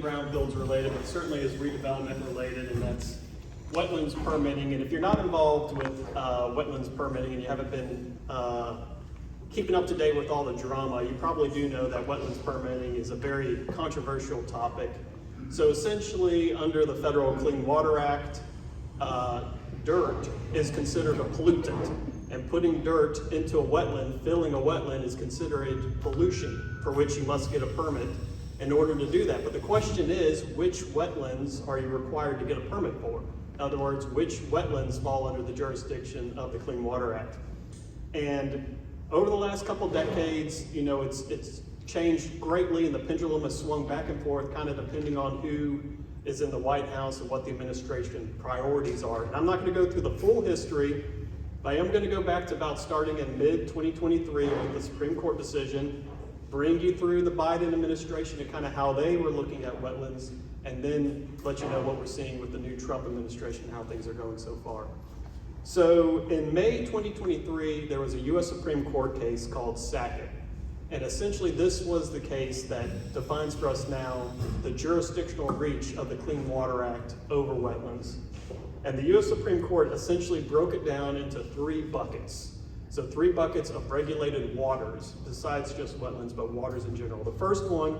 brownfields related, but certainly is redevelopment related, and that's wetlands permitting. And if you're not involved with wetlands permitting and you haven't been keeping up to date with all the drama, you probably do know that wetlands permitting is a very controversial topic. So essentially, under the Federal Clean Water Act, dirt is considered a pollutant, and putting dirt into a wetland, filling a wetland, is considered pollution, for which you must get a permit in order to do that. But the question is, which wetlands are you required to get a permit for? In other words, which wetlands fall under the jurisdiction of the Clean Water Act? And over the last couple decades, you know, it's changed greatly, and the pendulum has swung back and forth, kind of depending on who is in the White House and what the administration priorities are. And I'm not going to go through the full history, but I am going to go back to about starting in mid-2023 with the Supreme Court decision, bring you through the Biden administration and kind of how they were looking at wetlands, and then let you know what we're seeing with the new Trump administration, how things are going so far. So in May 2023, there was a U.S. Supreme Court case called Sackett. And essentially this was the case that defines for us now the jurisdictional reach of the Clean Water Act over wetlands. And the U.S. Supreme Court essentially broke it down into 3 buckets. So 3 buckets of regulated waters, besides just wetlands, but waters in general. The first one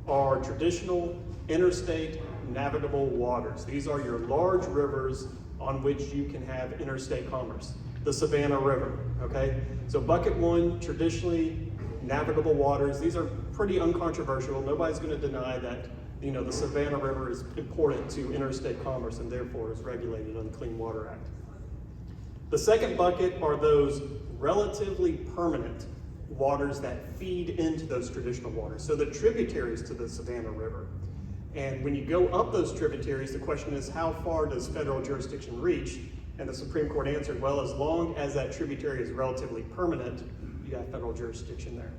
are traditional interstate navigable waters. These are your large rivers on which you can have interstate commerce. The Savannah River, okay? So bucket 1, traditionally navigable waters. These are pretty uncontroversial. Nobody's going to deny that, you know, the Savannah River is important to interstate commerce and therefore is regulated under the Clean Water Act. The second bucket are those relatively permanent waters that feed into those traditional waters. So the tributaries to the Savannah River. And when you go up those tributaries, the question is, how far does federal jurisdiction reach? And the Supreme Court answered, well, as long as that tributary is relatively permanent, you got federal jurisdiction there.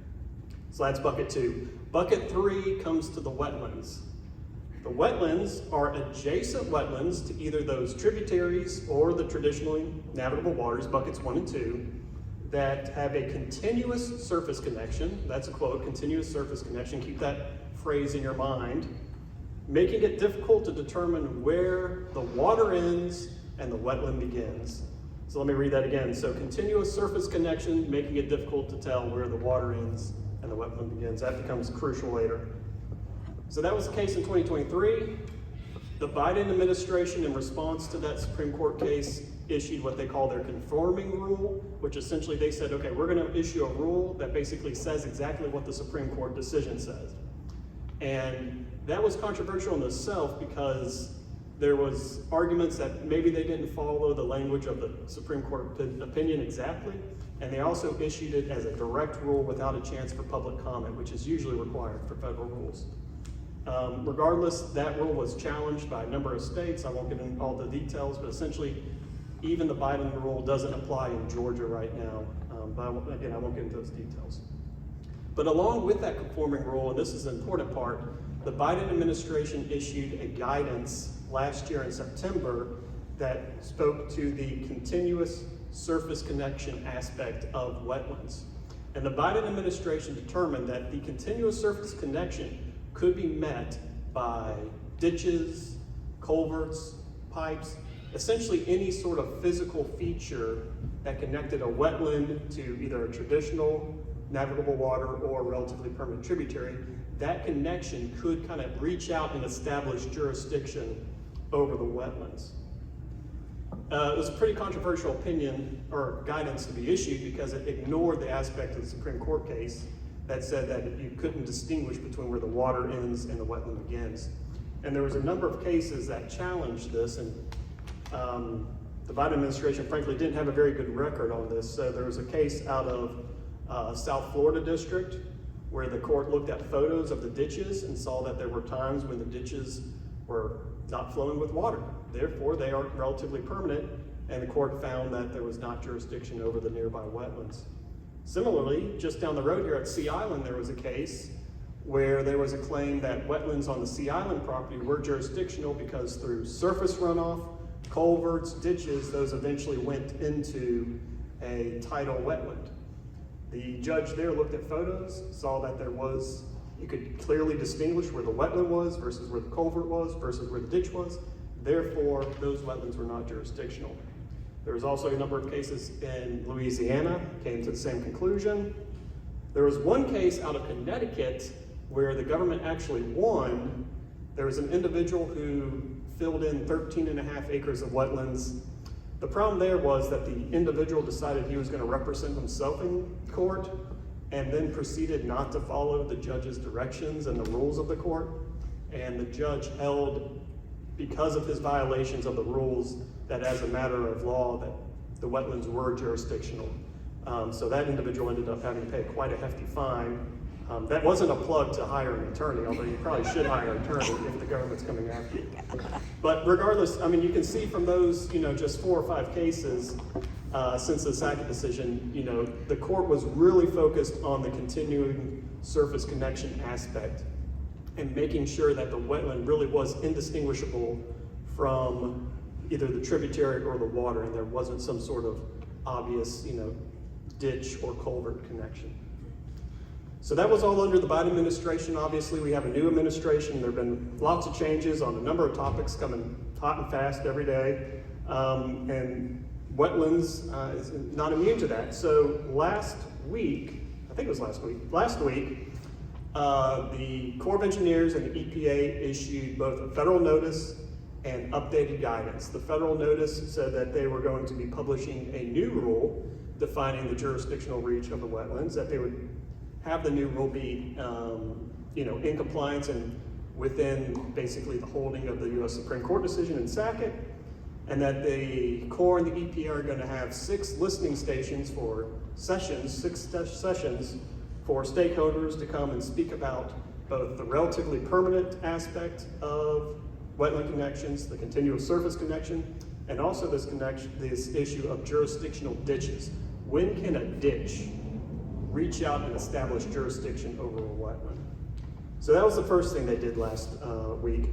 So that's bucket 2. Bucket 3 comes to the wetlands. The wetlands are adjacent wetlands to either those tributaries or the traditionally navigable waters, buckets 1 and 2, that have a continuous surface connection. That's a quote, continuous surface connection. Keep that phrase in your mind. Making it difficult to determine where the water ends and the wetland begins. So let me read that again. So continuous surface connection, making it difficult to tell where the water ends and the wetland begins. That becomes crucial later. So that was the case in 2023. The Biden administration, in response to that Supreme Court case, issued what they call their conforming rule, which essentially they said, okay, we're going to issue a rule that basically says exactly what the Supreme Court decision says. And that was controversial in itself because there was arguments that maybe they didn't follow the language of the Supreme Court opinion exactly, and they also issued it as a direct rule without a chance for public comment, which is usually required for federal rules. Regardless, that rule was challenged by a number of states. I won't get into all the details, but essentially, even the Biden rule doesn't apply in Georgia right now. But again, I won't get into those details. But along with that conforming rule, and this is an important part, the Biden administration issued a guidance last year in September that spoke to the continuous surface connection aspect of wetlands. And the Biden administration determined that the continuous surface connection could be met by ditches, culverts, pipes, essentially any sort of physical feature that connected a wetland to either a traditional navigable water or a relatively permanent tributary. That connection could kind of reach out and establish jurisdiction over the wetlands. It was a pretty controversial opinion or guidance to be issued because it ignored the aspect of the Supreme Court case that said that you couldn't distinguish between where the water ends and the wetland begins. And there was a number of cases that challenged this, and the Biden administration frankly didn't have a very good record on this. So there was a case out of South Florida district where the court looked at photos of the ditches and saw that there were times when the ditches were not flowing with water. Therefore, they are relatively permanent, and the court found that there was not jurisdiction over the nearby wetlands. Similarly, just down the road here at Sea Island, there was a case where there was a claim that wetlands on the Sea Island property were jurisdictional because through surface runoff, culverts, ditches, those eventually went into a tidal wetland. The judge there looked at photos, saw that there was You could clearly distinguish where the wetland was versus where the culvert was versus where the ditch was. Therefore, those wetlands were not jurisdictional. There was also a number of cases in Louisiana, came to the same conclusion. There was one case out of Connecticut where the government actually won. There was an individual who filled in 13.5 acres of wetlands. The problem there was that the individual decided he was going to represent himself in court and then proceeded not to follow the judge's directions and the rules of the court. And the judge held, because of his violations of the rules, that as a matter of law, that the wetlands were jurisdictional. So that individual ended up having to pay quite a hefty fine. That wasn't a plug to hire an attorney, although you probably should hire an attorney if the government's coming after you. But regardless, I mean, you can see from those, just 4 or 5 cases since the Sackett decision, the court was really focused on the continuing surface connection aspect and making sure that the wetland really was indistinguishable from either the tributary or the water, and there wasn't some sort of obvious, ditch or culvert connection. So that was all under the Biden administration. Obviously, we have a new administration. There have been lots of changes on a number of topics coming hot and fast every day. And wetlands is not immune to that. So last week, the Corps of Engineers and the EPA issued both a federal notice and updated guidance. The federal notice said that they were going to be publishing a new rule defining the jurisdictional reach of the wetlands, that they would have the new rule be in compliance and within basically the holding of the U.S. Supreme Court decision in Sackett, and that the Corps and the EPA are going to have 6 listening stations for sessions for stakeholders to come and speak about both the relatively permanent aspect of wetland connections, the continuous surface connection, and also this issue of jurisdictional ditches. When can a ditch reach out and establish jurisdiction over a wetland? So that was the first thing they did last week.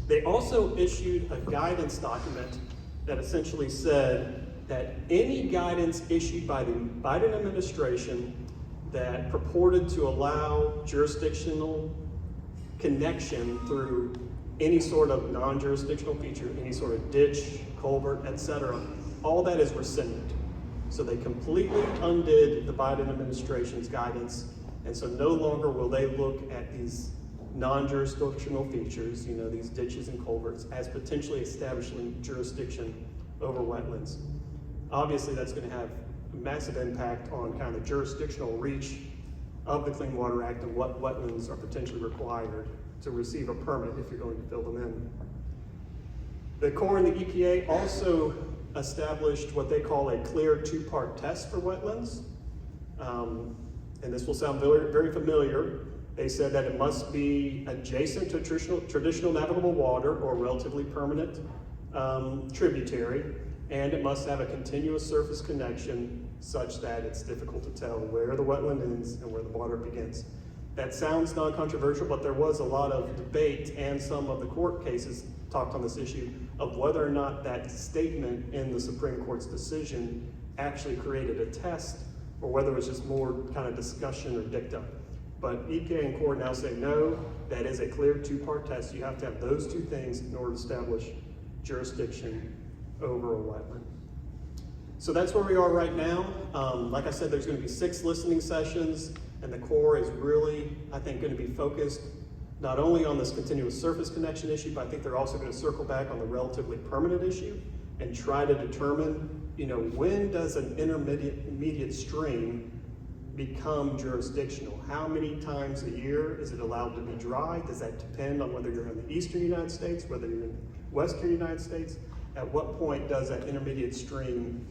They also issued a guidance document that essentially said that any guidance issued by the Biden administration that purported to allow jurisdictional connection through any sort of non-jurisdictional feature, any sort of ditch, culvert, etc., all that is rescinded. So they completely undid the Biden administration's guidance, and so no longer will they look at these non-jurisdictional features, these ditches and culverts, as potentially establishing jurisdiction over wetlands. Obviously, that's going to have a massive impact on kind of the jurisdictional reach of the Clean Water Act and what wetlands are potentially required to receive a permit if you're going to fill them in. The Corps and the EPA also established what they call a clear 2-part test for wetlands. And this will sound very, very familiar. They said that it must be adjacent to traditional navigable water or relatively permanent tributary, and it must have a continuous surface connection such that it's difficult to tell where the wetland ends and where the water begins. That sounds non-controversial, but there was a lot of debate, and some of the court cases talked on this issue of whether or not that statement in the Supreme Court's decision actually created a test, or whether it was just more kind of discussion or dicta. But EPA and Corps now say no, that is a clear 2-part test. You have to have those 2 things in order to establish jurisdiction over a wetland. So that's where we are right now. Like I said, there's going to be 6 listening sessions, and the Corps is really, I think, going to be focused not only on this continuous surface connection issue, but I think they're also going to circle back on the relatively permanent issue and try to determine, when does an intermediate stream become jurisdictional? How many times a year is it allowed to be dry? Does that depend on whether you're in the eastern United States, whether you're in the western United States? At what point does that intermediate stream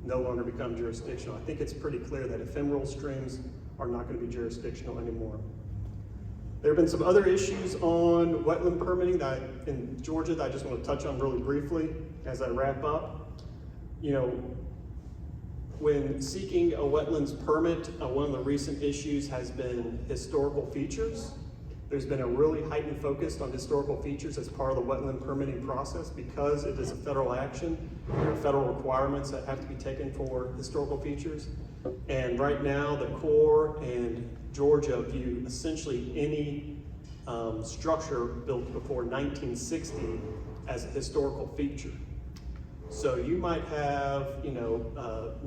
no longer become jurisdictional? I think it's pretty clear that ephemeral streams are not going to be jurisdictional anymore. There have been some other issues on wetland permitting in Georgia that I just want to touch on really briefly as I wrap up. When seeking a wetlands permit, one of the recent issues has been historical features. There's been a really heightened focus on historical features as part of the wetland permitting process because it is a federal action. There are federal requirements that have to be taken for historical features. And right now, the Corps and Georgia view essentially any structure built before 1960 as a historical feature. So you might have,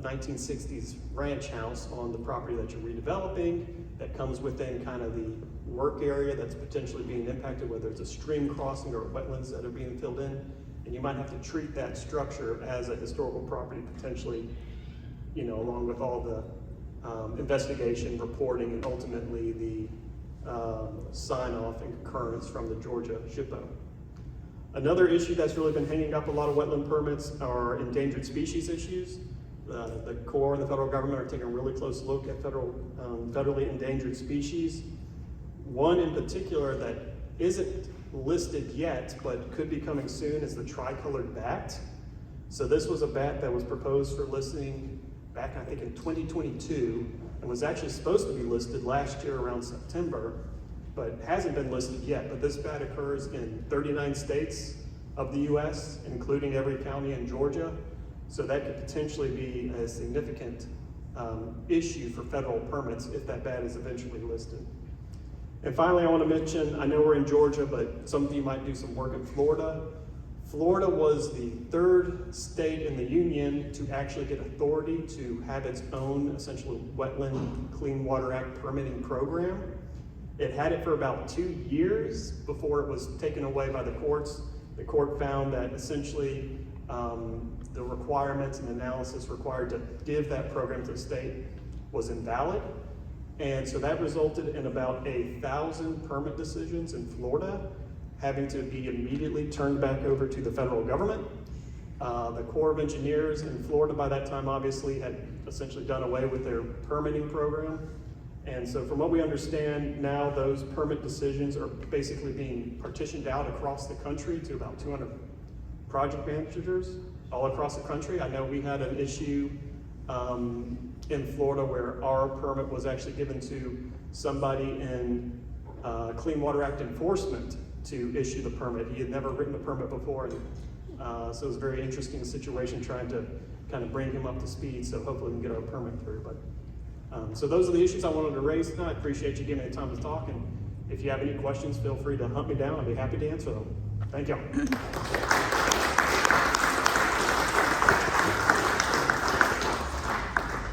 1960s ranch house on the property that you're redeveloping that comes within kind of the work area that's potentially being impacted, whether it's a stream crossing or wetlands that are being filled in. And you might have to treat that structure as a historical property potentially, along with all the investigation, reporting, and ultimately the sign-off and concurrence from the Georgia SHPO. Another issue that's really been hanging up a lot of wetland permits are endangered species issues. The Corps and the federal government are taking a really close look at federally endangered species. One in particular that isn't listed yet, but could be coming soon, is the tricolored bat. So this was a bat that was proposed for listing back, I think, in 2022, and was actually supposed to be listed last year around September, but hasn't been listed yet. But this bat occurs in 39 states of the US, including every county in Georgia. So that could potentially be a significant issue for federal permits if that bat is eventually listed. And finally, I want to mention, I know we're in Georgia, but some of you might do some work in Florida. Florida was the third state in the union to actually get authority to have its own essentially wetland Clean Water Act permitting program. It had it for about 2 years before it was taken away by the courts. The court found that essentially the requirements and analysis required to give that program to the state was invalid. And so that resulted in about 1,000 permit decisions in Florida having to be immediately turned back over to the federal government. The Corps of Engineers in Florida by that time obviously had essentially done away with their permitting program. And so from what we understand now, those permit decisions are basically being partitioned out across the country to about 200 project managers all across the country. I know we had an issue in Florida where our permit was actually given to somebody in Clean Water Act enforcement to issue the permit. He had never written a permit before, and so it was a very interesting situation trying to kind of bring him up to speed, so hopefully we can get our permit through. But so those are the issues I wanted to raise tonight. I appreciate you giving me the time to talk, and if you have any questions, feel free to hunt me down. I'd be happy to answer them. Thank you.